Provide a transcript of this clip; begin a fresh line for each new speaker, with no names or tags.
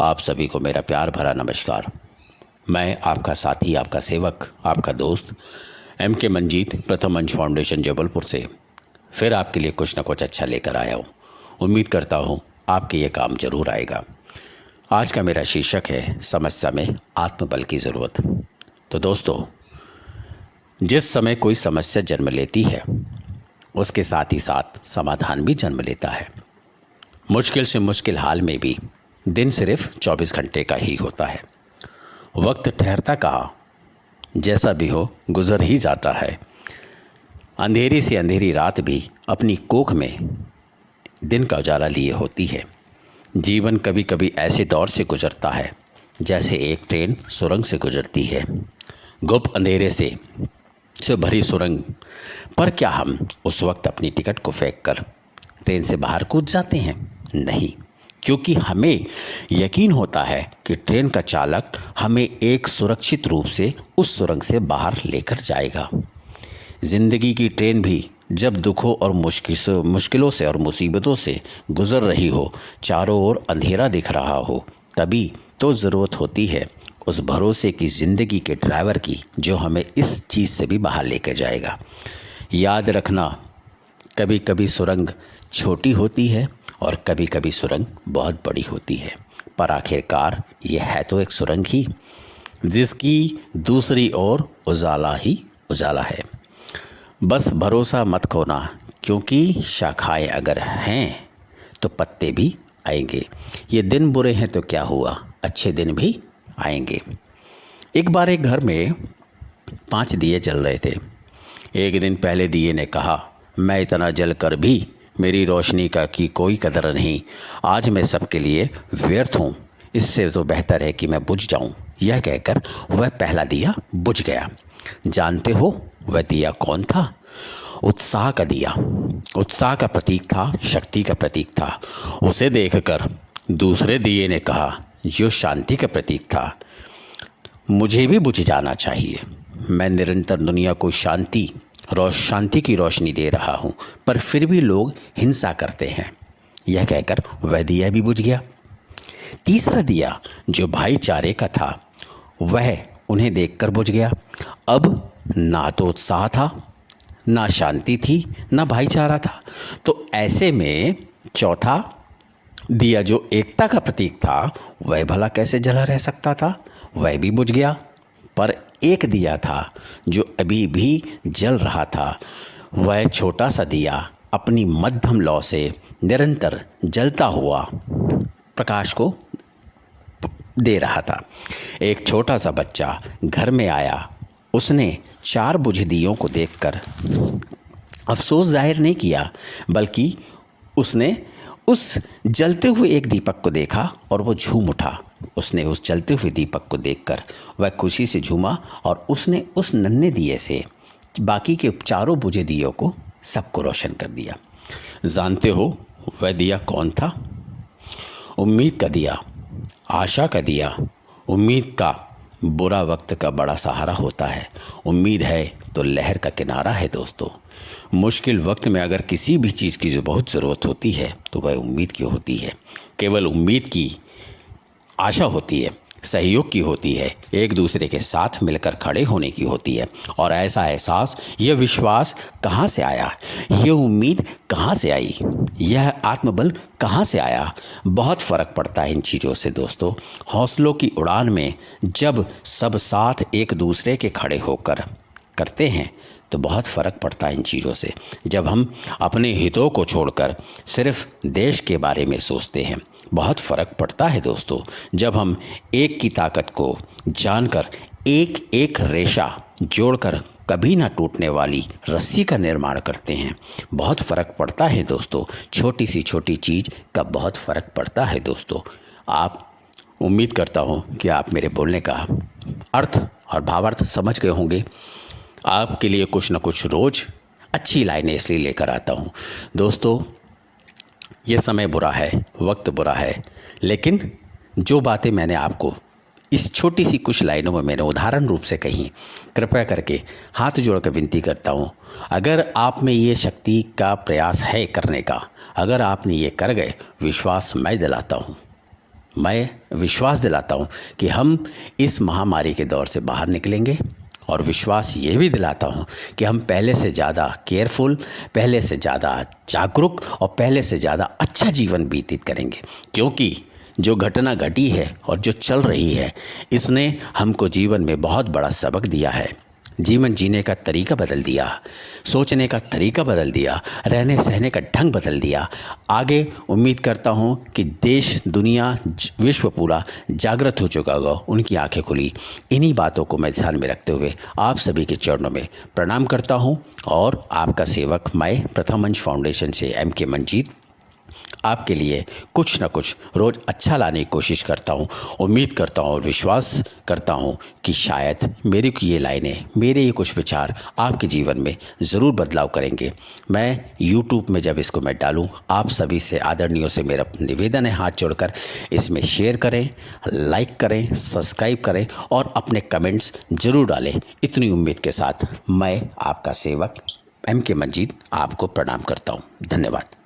आप सभी को मेरा प्यार भरा नमस्कार। मैं आपका साथी, आपका सेवक, आपका दोस्त M.K. मंजीत, प्रथम अंश फाउंडेशन जबलपुर से फिर आपके लिए कुछ न कुछ अच्छा लेकर आया हूँ। उम्मीद करता हूँ आपके ये काम जरूर आएगा। आज का मेरा शीर्षक है समस्या में आत्मबल की ज़रूरत। तो दोस्तों, जिस समय कोई समस्या जन्म लेती है उसके साथ ही साथ समाधान भी जन्म लेता है। मुश्किल से मुश्किल हाल में भी दिन सिर्फ 24 घंटे का ही होता है। वक्त ठहरता कहाँ, जैसा भी हो गुजर ही जाता है। अंधेरी से अंधेरी रात भी अपनी कोख में दिन का उजाला लिए होती है। जीवन कभी कभी ऐसे दौर से गुजरता है जैसे एक ट्रेन सुरंग से गुजरती है, गुप्त अंधेरे से भरी सुरंग। पर क्या हम उस वक्त अपनी टिकट को फेंक कर ट्रेन से बाहर कूद जाते हैं? नहीं, क्योंकि हमें यकीन होता है कि ट्रेन का चालक हमें एक सुरक्षित रूप से उस सुरंग से बाहर लेकर जाएगा। ज़िंदगी की ट्रेन भी जब दुखों और मुश्किलों से और मुसीबतों से गुज़र रही हो, चारों ओर अंधेरा दिख रहा हो, तभी तो ज़रूरत होती है उस भरोसे की ज़िंदगी के ड्राइवर की, जो हमें इस चीज़ से भी बाहर लेकर जाएगा। याद रखना, कभी कभी सुरंग छोटी होती है और कभी कभी सुरंग बहुत बड़ी होती है, पर आखिरकार यह है तो एक सुरंग ही, जिसकी दूसरी ओर उजाला ही उजाला है। बस भरोसा मत खोना, क्योंकि शाखाएं अगर हैं तो पत्ते भी आएंगे। ये दिन बुरे हैं तो क्या हुआ, अच्छे दिन भी आएंगे। एक बार एक घर में 5 दिए जल रहे थे। एक दिन पहले दिए ने कहा, मैं इतना जल कर भी मेरी रोशनी का की कोई कदर नहीं। आज मैं सबके लिए व्यर्थ हूँ, इससे तो बेहतर है कि मैं बुझ जाऊँ। यह कहकर वह पहला दिया बुझ गया। जानते हो वह दिया कौन था? उत्साह का दिया। उत्साह का प्रतीक था, शक्ति का प्रतीक था। उसे देखकर दूसरे दिए ने कहा, जो शांति का प्रतीक था, मुझे भी बुझ जाना चाहिए। मैं निरंतर दुनिया को शांति की रोशनी दे रहा हूँ, पर फिर भी लोग हिंसा करते हैं। यह कहकर वह दिया भी बुझ गया। तीसरा दिया जो भाईचारे का था, वह उन्हें देखकर बुझ गया। अब ना तो उत्साह था, ना शांति थी, ना भाईचारा था। तो ऐसे में चौथा दिया जो एकता का प्रतीक था, वह भला कैसे जला रह सकता था? वह भी बुझ गया। पर एक दिया था जो अभी भी जल रहा था। वह छोटा सा दिया अपनी मध्यम लौ से निरंतर जलता हुआ प्रकाश को दे रहा था। एक छोटा सा बच्चा घर में आया। उसने 4 बुझे दियों को देखकर अफसोस जाहिर नहीं किया, बल्कि उसने उस जलते हुए एक दीपक को देखा और वो झूम उठा। उसने उस जलते हुए दीपक को देखकर वह खुशी से झूमा और उसने उस नन्हे दिए से बाकी के 4 बुझे दियों को सबको रोशन कर दिया। जानते हो वह दिया कौन था? उम्मीद का दिया, आशा का दिया। उम्मीद का बुरा वक्त का बड़ा सहारा होता है। उम्मीद है तो लहर का किनारा है। दोस्तों, मुश्किल वक्त में अगर किसी भी चीज़ की जो बहुत ज़रूरत होती है तो वह उम्मीद की होती है। केवल उम्मीद की आशा होती है, सहयोग की होती है, एक दूसरे के साथ मिलकर खड़े होने की होती है। और ऐसा एहसास, यह विश्वास कहाँ से आया, यह उम्मीद कहाँ से आई, यह आत्मबल कहाँ से आया? बहुत फ़र्क पड़ता है इन चीज़ों से दोस्तों। हौसलों की उड़ान में जब सब साथ एक दूसरे के खड़े होकर करते हैं तो बहुत फ़र्क पड़ता है इन चीज़ों से। जब हम अपने हितों को छोड़कर सिर्फ देश के बारे में सोचते हैं, बहुत फ़र्क पड़ता है दोस्तों। जब हम एक की ताकत को जानकर एक एक रेशा जोड़कर कभी ना टूटने वाली रस्सी का निर्माण करते हैं, बहुत फ़र्क पड़ता है दोस्तों। छोटी सी छोटी चीज़ का बहुत फ़र्क पड़ता है दोस्तों। आप, उम्मीद करता हूँ कि आप मेरे बोलने का अर्थ और भावार्थ समझ गए होंगे। आपके लिए कुछ न कुछ रोज़ अच्छी लाइनें इसलिए लेकर आता हूँ दोस्तों। ये समय बुरा है, वक्त बुरा है, लेकिन जो बातें मैंने आपको इस छोटी सी कुछ लाइनों में मैंने उदाहरण रूप से कही, कृपया करके हाथ जोड़कर विनती करता हूँ, अगर आप में ये शक्ति का प्रयास है करने का, अगर आपने ये कर गए, विश्वास मैं दिलाता हूँ मैं विश्वास दिलाता हूँ कि हम इस महामारी के दौर से बाहर निकलेंगे और विश्वास ये भी दिलाता हूँ कि हम पहले से ज़्यादा केयरफुल, पहले से ज़्यादा जागरूक और पहले से ज़्यादा अच्छा जीवन व्यतीत करेंगे। क्योंकि जो घटना घटी है और जो चल रही है, इसने हमको जीवन में बहुत बड़ा सबक दिया है। जीवन जीने का तरीका बदल दिया, सोचने का तरीका बदल दिया, रहने सहने का ढंग बदल दिया। आगे उम्मीद करता हूँ कि देश, दुनिया, विश्व पूरा जागृत हो चुका होगा, उनकी आंखें खुली। इन्हीं बातों को मैं ध्यान में रखते हुए आप सभी के चरणों में प्रणाम करता हूँ और आपका सेवक मैं प्रथम अंश फाउंडेशन से MK मंजीत आपके लिए कुछ न कुछ रोज़ अच्छा लाने की कोशिश करता हूँ। उम्मीद करता हूँ और विश्वास करता हूँ कि शायद मेरी की ये लाइनें, मेरे ये कुछ विचार आपके जीवन में ज़रूर बदलाव करेंगे। मैं YouTube में जब इसको मैं डालूँ, आप सभी से आदरणीयों से मेरा निवेदन है, हाथ जोड़कर इसमें शेयर करें, लाइक करें, सब्सक्राइब करें और अपने कमेंट्स ज़रूर डालें। इतनी उम्मीद के साथ मैं आपका सेवक MK मंजीत आपको प्रणाम करता हूँ। धन्यवाद।